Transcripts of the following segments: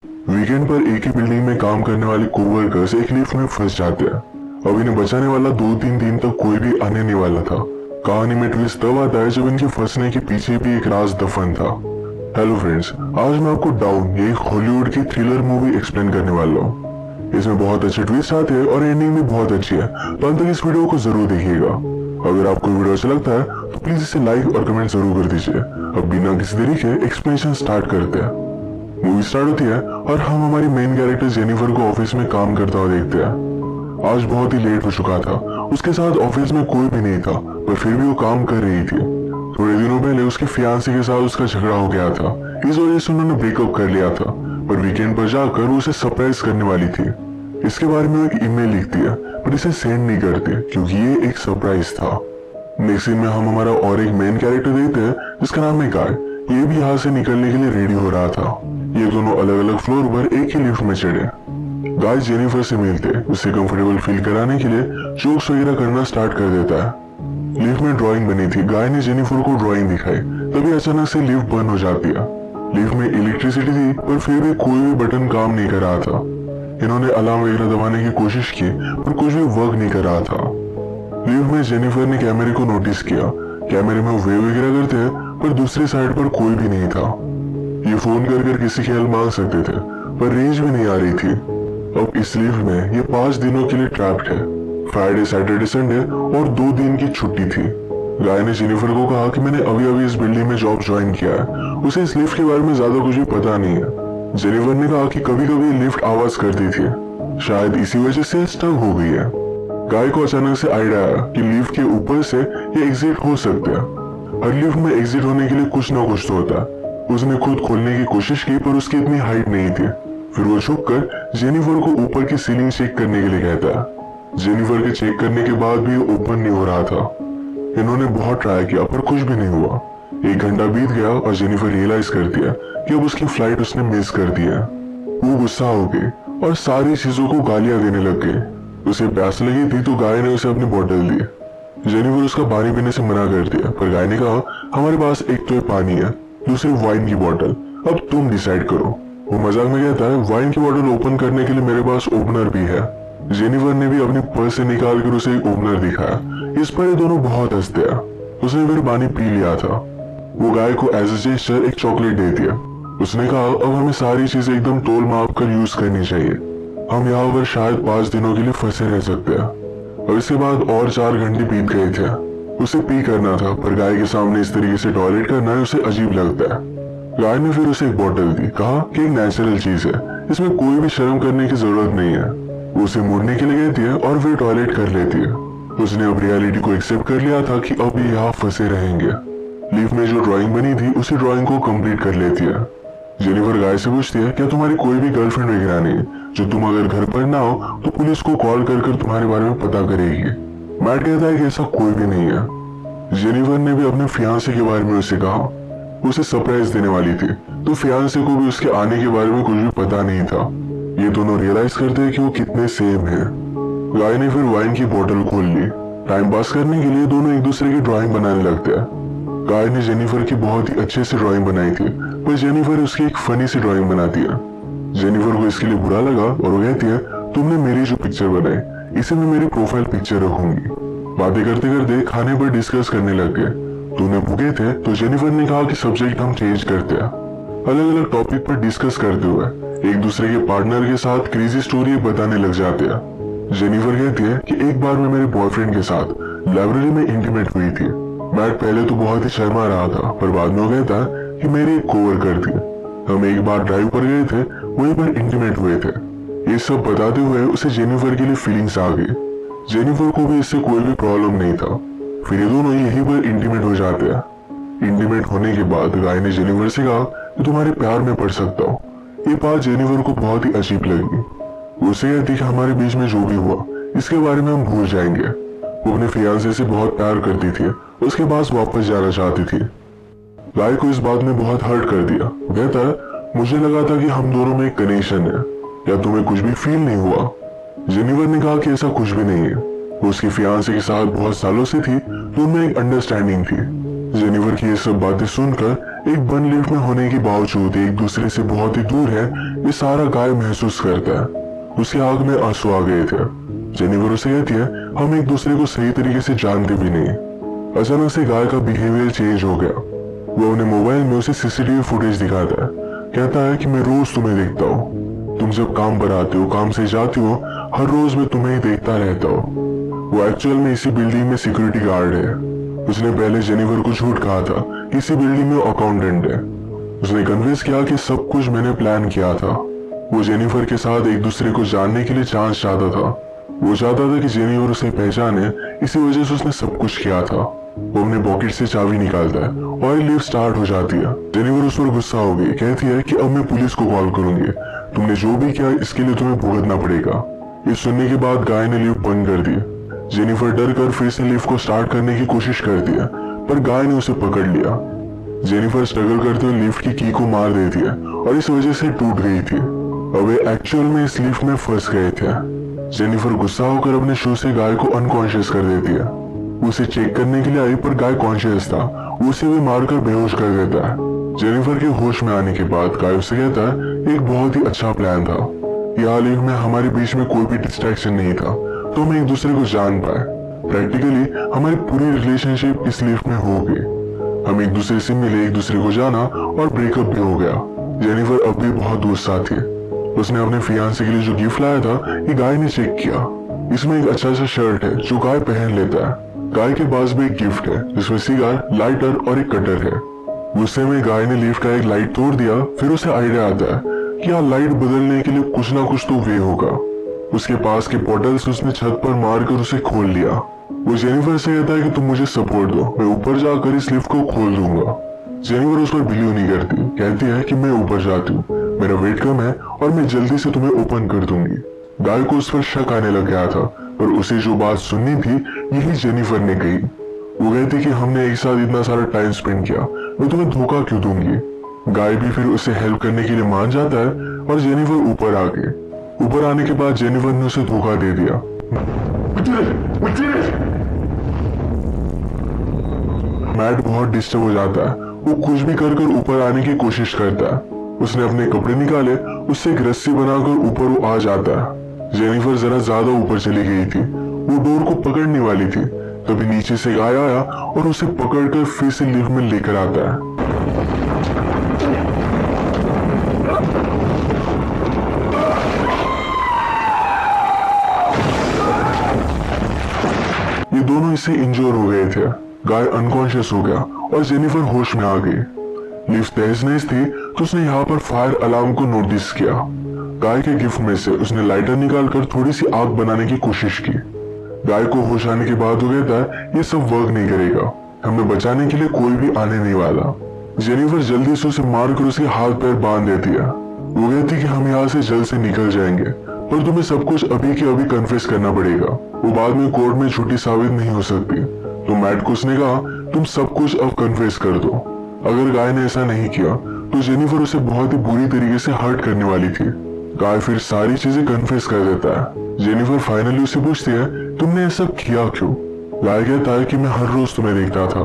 Weekend पर एक ही building में काम करने वाले कोवर्कर्स एक लिफ्ट में फंस जाते हैं। अब इन्हें बचाने वाला 2-3 दिन तक कोई भी आने नहीं वाला था। कहानी में ट्विस्ट तब आता है जब इनके फंसने के पीछे भी एक राज दफन था। हेलो फ्रेंड्स, आज मैं आपको डाउन ये एक हॉलीवुड की थ्रिलर मूवी एक्सप्लेन करने वाला हूँ। इसमें बहुत अच्छे ट्विस्ट आते हैं और एंडिंग भी बहुत अच्छी है, तो अंत तक इस वीडियो को जरूर देखिएगा। अगर आपको वीडियो अच्छा लगता है तो प्लीज इसे लाइक और कमेंट जरूर कर दीजिए। अब बिना किसी देरी के एक्सप्लेनेशन स्टार्ट करते हैं। मूवी स्टार्ट होती है और हम हमारी मेन कैरेक्टर जेनिफर को ऑफिस में काम करता हुआ देखते हैं। आज बहुत ही लेट हो चुका था, उसके साथ ऑफिस में कोई भी नहीं था, पर फिर भी वो काम कर रही थी। थोड़े दिनों पहले उसके फियांसी के साथ उसका झगड़ा हो गया था, इस वजह से उन्होंने ब्रेकअप कर लिया था। पर वीकेंड पर जाकर वो उसे सरप्राइज करने वाली थी। इसके बारे में वो एक ईमेल लिखती है, पर इसे सेंड नहीं करती क्योंकि ये एक सरप्राइज था। नेक्स्ट सीन में हम हमारा और एक मेन कैरेक्टर देखते हैं जिसका नाम है गाय। ये भी यहाँ से निकलने के लिए रेडी हो रहा था। ये दोनों अलग अलग फ्लोर पर एक ही लिफ्ट में चढ़े। गाय जेनिफर से मिलते उसे कंफर्टेबल फील कराने के लिए जोक्स वगैरह करना स्टार्ट कर देता है। लिफ्ट में ड्राइंग बनी थी, गाय ने जेनिफर को ड्राइंग दिखाई, तभी अचानक से लिफ्ट बंद हो जाती है। लिफ्ट में इलेक्ट्रिसिटी थी पर फिर भी कोई भी बटन काम नहीं कर रहा था। इन्होंने अलार्म वगैरह दबाने की कोशिश की पर कुछ भी वर्क नहीं कर रहा था। लिफ्ट में जेनिफर ने कैमरे को नोटिस किया। कैमरे में वेव वगैरह करते हैं पर दूसरी साइड पर कोई भी नहीं था। ये फोन कर किसी की हेल्प मांग सकते थे पर रेंज भी नहीं आ रही थी। अब इस लिफ्ट में ये 5 दिनों के लिए ट्रैप्ड है। फ्राइडे, सैटरडे, संडे और 2 दिन की छुट्टी थी। गाय ने जेनिफर को कहा कि मैंने अभी इस बिल्डिंग में जॉब ज्वाइन किया है, उसे इस लिफ्ट के बारे में ज्यादा कुछ भी पता नहीं है। जेनिफर ने कहा कि कभी कभी लिफ्ट आवाज करती थी, शायद इसी वजह से स्टक हो गई है। गाय को अचानक से आइडिया आया कि लिफ्ट के ऊपर से ये एग्जिट हो सकते हैं। हर लिफ्ट में एग्जिट होने के लिए कुछ ना कुछ तो होता है। उसने खुद खोलने की कोशिश की पर उसकी इतनी हाइट नहीं थी। फिर वो झुककर जेनिफर को ऊपर की सीलिंग चेक करने के लिए कहता है। जेनिफर के चेक करने के बाद भी ओपन नहीं हो रहा था। इन्होंने बहुत ट्राई किया पर कुछ भी नहीं हुआ। 1 घंटा बीत गया और जेनिफर रियलाइज करती है कि अब उसकी फ्लाइट उसने मिस कर दी है। वो गुस्सा हो गई और सारी चीजों को गालियां देने लग गई। उसे प्यास लगी थी तो गाय ने उसे अपनी बोतल दी। जेनिफर उसका पानी पीने से मना कर दिया पर गाय ने कहा, हमारे पास एक तो पानी है, दूसरी वाइन की बोतल, अब तुम डिसाइड करो। वो मजाक में कहता है, वाइन की बोतल ओपन करने के लिए मेरे पास ओपनर भी है। जेनिफर ने भी अपनी पर्स से निकाल कर उसे एक ओपनर दिखाया। इस पर ये दोनों बहुत हंसते हैं। उसने फिर पानी पी लिया था। वो गाय को एज ए जेस्चर एक चॉकलेट दे दिया। उसने कहा, अब हमें सारी चीजें एकदम तोल माप कर यूज करनी चाहिए। हम यहाँ पर शायद 5 दिनों के लिए फंसे रह सकते हैं। और इसके बाद और 4 घंटे बीत गए थे। उसे पी करना था पर गाय के सामने इस तरीके से टॉयलेट करना है उसे अजीब लगता है। गाय ने फिर उसे एक बोतल दी, कहा कि एक नेचुरल चीज है, इसमें कोई भी शर्म करने की जरूरत नहीं है। वो उसे मुड़ने के लिए कहती है और फिर टॉयलेट कर लेती है। उसने अब रियलिटी को एक्सेप्ट कर लिया था कि अब ये यहाँ फंसे रहेंगे। लिफ्ट में जो ड्राइंग बनी थी उसी ड्राइंग को कंप्लीट कर लेती है। जेनिफर गाय से पूछती है, क्या तुम्हारी कोई भी गर्लफ्रेंड वगैरह नहीं, जो तुम अगर घर पर ना हो तो पुलिस को कॉल कर तुम्हारे बारे में पता करेगी। मैट कहता है कि ऐसा कोई भी नहीं है। जेनिफर ने भी अपने फियांसे के बारे में उसे कहा। उसे सरप्राइज देने वाली थी तो फियांसे को भी उसके आने के बारे में कुछ भी पता नहीं था। ये दोनों रियलाइज करते हैं कि वो कितने सेम हैं। गाय ने फिर वाइन की बोतल खोल ली। टाइम पास करने के लिए दोनों एक दूसरे की ड्राइंग बनाने लगते हैं। गाय ने जेनिफर की बहुत ही अच्छे से ड्राइंग बनाई थी पर जेनिफर उसकी एक फनी सी ड्राइंग बनाती है। जेनिफर को इसके लिए बुरा लगा और वो कहती है, तुमने मेरी जो पिक्चर बनाई इसे मैं मेरी प्रोफाइल पिक्चर रखूंगी। बातें करते करते खाने पर डिस्कस करने लग गए। दोनों भूखे थे तो जेनिफर ने कहा कि सब्जेक्ट हम चेंज करते हैं। अलग अलग टॉपिक पर डिस्कस करते हुए एक दूसरे के पार्टनर के साथ क्रेजी स्टोरी बताने लग जाते हैं। जेनिफर कहती है कि एक बार मैं मेरे बॉयफ्रेंड के साथ लाइब्रेरी में इंटीमेट हुई थी। मैट पहले तो बहुत ही शर्मा रहा था पर बाद में वो कहता है कि मेरी एक कोवर्कर थी, हम एक बार ड्राइव पर गए थे, वहीं पर इंटीमेट हुए थे। ये सब बताते हुए उसे जेनिफर के लिए फीलिंग्स आ गई। जेनिफर को भी इससे कोई भी प्रॉब्लम नहीं था। फिर ये दोनों यहीं पर इंटीमेट हो जाते हैं। इंटीमेट होने के बाद गाय ने जेनिफर से कहा कि तुम्हारे प्यार में पड़ सकता हूँ। ये बात जेनिफर को बहुत ही अजीब लगी। उसे कहती कि हमारे बीच में जो भी हुआ इसके बारे में हम भूल जाएंगे। वो अपने फियांसे से बहुत प्यार करती थी, उसके पास वापस जाना चाहती थी। गाय को इस बात में बहुत हर्ट कर दिया। कहता है, मुझे लगा था कि हम दोनों में एक कनेक्शन है, या तुम्हें कुछ भी फील नहीं हुआ? जेनिफर ने कहा कि ऐसा कुछ भी नहीं है। वो उसके फियांसे के साथ बहुत सालों से थी तो उनमें एक अंडरस्टैंडिंग थी। जेनिफर की ये सब बातें सुनकर एक बंद लिफ्ट में होने के बावजूद एक दूसरे से बहुत ही दूर है, ये सारा गाय महसूस करता है। उसकी आंख में आंसू आ गए थे। जेनिफर उसे कहती है, हम एक दूसरे को सही तरीके से जानते भी नहीं। अचानक से गाय का बिहेवियर चेंज हो गया। वो अपने मोबाइल में उसे सीसीटीवी फुटेज दिखाता है। कहता है कि मैं रोज तुम्हें देखता हूँ, तुम जब काम पर आते हो, काम से जाती हो, हर रोज मैं तुम्हें ही देखता रहता हूँ। वो एक्चुअल में इसी बिल्डिंग में सिक्योरिटी गार्ड है। उसने पहले जेनिफर को झूठ कहा था कि इसी बिल्डिंग में अकाउंटेंट है। उसने कन्विंस किया कि सब कुछ मैंने प्लान किया था। वो जेनिफर के साथ एक दूसरे को जानने के लिए चांस चाहता था। वो चाहता था कि जेनिफर उसे पहचाने, इसी वजह से उसने सब कुछ किया था। वो अपने पॉकेट से चाबी निकालता है और लिफ्ट स्टार्ट हो जाती है। जेनिफर उस पर गुस्सा हो गई, कहती है कि अब मैं पुलिस को कॉल करूंगी, तुमने जो भी किया इसके लिए तुम्हें भुगतना पड़ेगा। ये सुनने के बाद गाय ने लिफ्ट बंद कर दी। जेनिफर डर कर फिर से लिफ्ट को स्टार्ट करने की कोशिश करती है, पर गाय ने उसे पकड़ लिया। जेनिफर स्ट्रगल करते हुए लिफ्ट की की को मार देती है और इस वजह से टूट गई थी। अब वे एक्चुअल में इस लिफ्ट में फंस गए थे। जेनिफर गुस्सा होकर अपने शू से गाय को अनकॉन्शियस कर देती है। उसे चेक करने के लिए आई, पर गाय कॉन्शियस था। उसे भी मारकर बेहोश कर देता है। जेनिफर के होश में आने के बाद गाय उसे कहता है, एक बहुत ही अच्छा प्लान था। यहाँ लिफ्ट में हमारे बीच में कोई भी डिस्ट्रैक्शन नहीं था, तो हम एक दूसरे को जान पाए। प्रैक्टिकली हमारी पूरी रिलेशनशिप इस लिफ्ट में हो गई। हम एक दूसरे से मिले, एक दूसरे को जाना और ब्रेकअप भी हो गया। जेनिफर अब भी बहुत गुस्सा थी। उसने अपने फियांसे के लिए जो गिफ्ट लाया था, ये गाय ने चेक किया। इसमें एक अच्छा सा शर्ट है जो गाय पहन लेता है। गाय के पास भी एक गिफ्ट है जिसमें सिगार, लाइटर और एक कटर है। गुस्से में गाय ने लिफ्ट का एक लाइट तोड़ दिया। फिर उसे आइडिया आता है कि यहाँ लाइट बदलने के लिए कुछ ना कुछ तो वे होगा। उसके पास के पोर्टल्स उसने छत पर मारकर उसे खोल लिया। वो जेनिफर से कहता है कि तुम मुझे सपोर्ट दो, मैं ऊपर जाकर इस लिफ्ट को खोल दूंगा। जेनिफर उस पर बिलीव नहीं करती, कहती है कि मैं ऊपर जाती हूँ, मेरा वेट कम है और मैं जल्दी से तुम्हें ओपन कर दूंगी। गाय को उस पर शक आने लग गया था, पर उसे जो बात सुननी थी यही जेनिफर ने कही। वो कहती कि हमने एक साथ इतना सारा टाइम स्पेंड किया, मैं तुम्हें धोखा क्यों दूंगी। गाय भी फिर उसे हेल्प करने के लिए मान जाता है और जेनिफर ऊपर आ गई। ऊपर आने के बाद जेनिफर ने उसे धोखा दे दिया। मैट बहुत डिस्टर्ब हो जाता है। वो कुछ भी कर कर ऊपर आने की कोशिश करता है। उसने अपने कपड़े निकाले, उससे एक रस्सी बनाकर ऊपर वो आ जाता है। जेनिफर जरा ज्यादा ऊपर चली गई थी। वो डोर को पकड़ने वाली थी, तभी नीचे से गाय आया और उसे पकड़कर फिर से लिफ्ट में लेकर आता है। ये दोनों इससे इंजोर हो गए थे। गाय अनकॉन्शियस हो गया और जेनिफर होश में आ गई। लिफ्ट तेज नहीं थी तो उसने यहाँ पर फायर अलार्म को नोटिस किया। गाय के गिफ्ट में से उसने लाइटर निकालकर थोड़ी सी आग बनाने की कोशिश की। गाय को होश आने के बाद वो कहता है, ये सब वर्क नहीं करेगा, हमें बचाने के लिए कोई भी आने नहीं वाला। जेनिफर जल्दी से उसे मारकर उसके हाथ पैर बांध देती है। वो कहती है कि हम यहाँ से जल्द से निकल जाएंगे, पर तुम्हें सब कुछ अभी के अभी कन्फेस करना पड़ेगा। वो बाद में कोर्ट में झूठी साबित नहीं हो सकती। तो मैट को उसने कहा, तुम सब कुछ अब कन्फेस कर दो। अगर गाय ने ऐसा नहीं किया तो जेनिफर उसे बहुत ही बुरी तरीके से हर्ट करने वाली थी। गाय फिर सारी चीजें कन्फेस कर देता है। जेनिफर फाइनली उसे पूछती है, तुमने ये सब किया क्यों। गाय कहता है कि मैं हर रोज तुम्हें देखता था,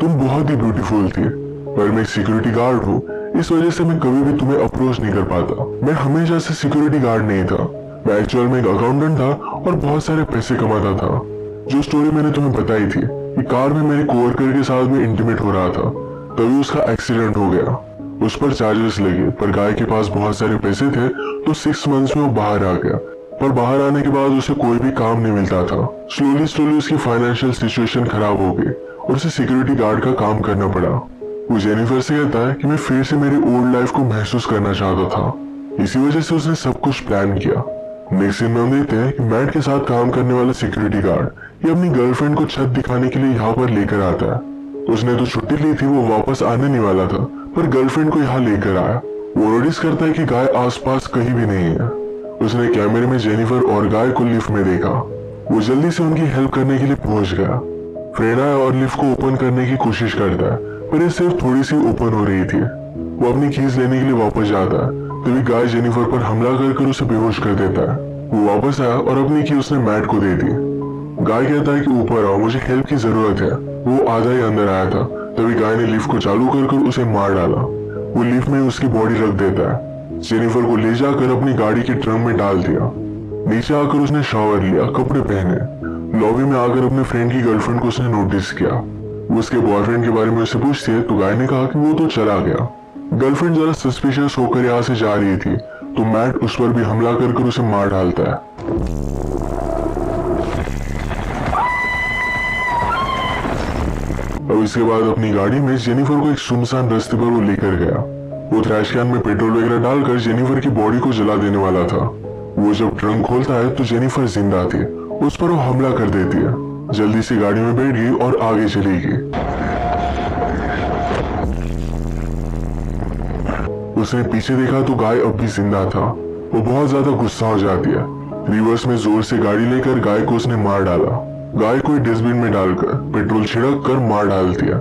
तुम बहुत ही ब्यूटीफुल थी, पर मैं एक सिक्योरिटी गार्ड हूँ, इस वजह से मैं कभी भी तुम्हें अप्रोच नहीं कर पाता। मैं हमेशा से सिक्योरिटी गार्ड नहीं था, मैं एक्चुअल में एक अकाउंटेंट था और बहुत सारे पैसे कमाता था। जो स्टोरी मैंने तुम्हें बताई थी, ये कार में मेरे कोवर्कर के साथ में इंटीमेट हो रहा था, तभी उसका एक्सीडेंट हो गया। उस पर चार्जेस लगे, पर गाय के पास बहुत सारे पैसे थे तो 6 मंथ्स में वो बाहर आ गया। पर बाहर आने के बाद उसे कोई भी काम नहीं मिलता था। स्लोली उसकी फाइनेंशियल सिचुएशन खराब हो गई और उसे सिक्योरिटी गार्ड का काम करना पड़ा। वो जेनिफर से कहता है कि मैं फिर से मेरी ओल्ड लाइफ को महसूस करना चाहता था, इसी वजह से उसने सब कुछ प्लान किया। नेक्स्ट सीन में हम देखते हैं कि मैट के साथ काम करने वाला सिक्योरिटी गार्ड ये अपनी गर्लफ्रेंड को छत दिखाने के लिए यहाँ पर लेकर आता है। उसने तो छुट्टी ली थी, वो वापस आने नहीं वाला था, पर गर्लफ्रेंड को यहाँ लेकर आया। वो नोटिस करता है कि गाय आसपास कहीं भी नहीं है। उसने कैमरे में जेनिफर और गाय को लिफ्ट में देखा। वो जल्दी से उनकी हेल्प करने के लिए पहुंच गया। फ्रेड आया और लिफ्ट को ओपन करने की कोशिश करता है, पर ये सिर्फ थोड़ी सी ओपन हो रही थी। वो अपनी कीज लेने के लिए वापस जाता है, तभी गाय जेनिफर पर हमला कर उसे बेहोश कर देता है। वो वापस आया और अपनी की उसने मैट को दे दी। गाय कहता है कि ऊपर आओ, मुझे हेल्प की जरूरत है। वो आधा ही अंदर आया था तभी गाय ने लिफ्ट को चालू कर उसे मार डाला। वो लिफ्ट में उसकी बॉडी रख देता है। जेनिफर को ले जाकर अपनी गाड़ी के ट्रंक में डाल दिया। नीचे आकर उसने शॉवर लिया, कपड़े पहने। लॉबी में आकर अपने फ्रेंड की गर्लफ्रेंड को उसने नोटिस किया। वो उसके बॉयफ्रेंड के बारे में उससे पूछती है तो गाय ने कहा कि वो तो चला गया। गर्लफ्रेंड जरा सस्पिशियस होकर यहाँ से जा रही थी तो मैट उस पर भी हमला कर उसे मार डालता है। अब इसके बाद अपनी गाड़ी में जेनिफर को एक सुनसान रास्ते पर वो लेकर गया। वो ट्रैश कैन में पेट्रोल वगैरह डालकर जेनिफर की बॉडी को जला देने वाला था। वो जब ट्रंक खोलता है तो जेनिफर जिंदा थी। उस पर वो हमला कर देती है। जल्दी से गाड़ी में बैठ गई और आगे चली गई। उसने पीछे देखा तो गाय अब भी जिंदा था। वो बहुत ज्यादा गुस्सा हो जाती है। रिवर्स में जोर से गाड़ी लेकर गाय को उसने मार डाला। गाय को डस्टबिन में डालकर पेट्रोल छिड़क कर मार डालती है।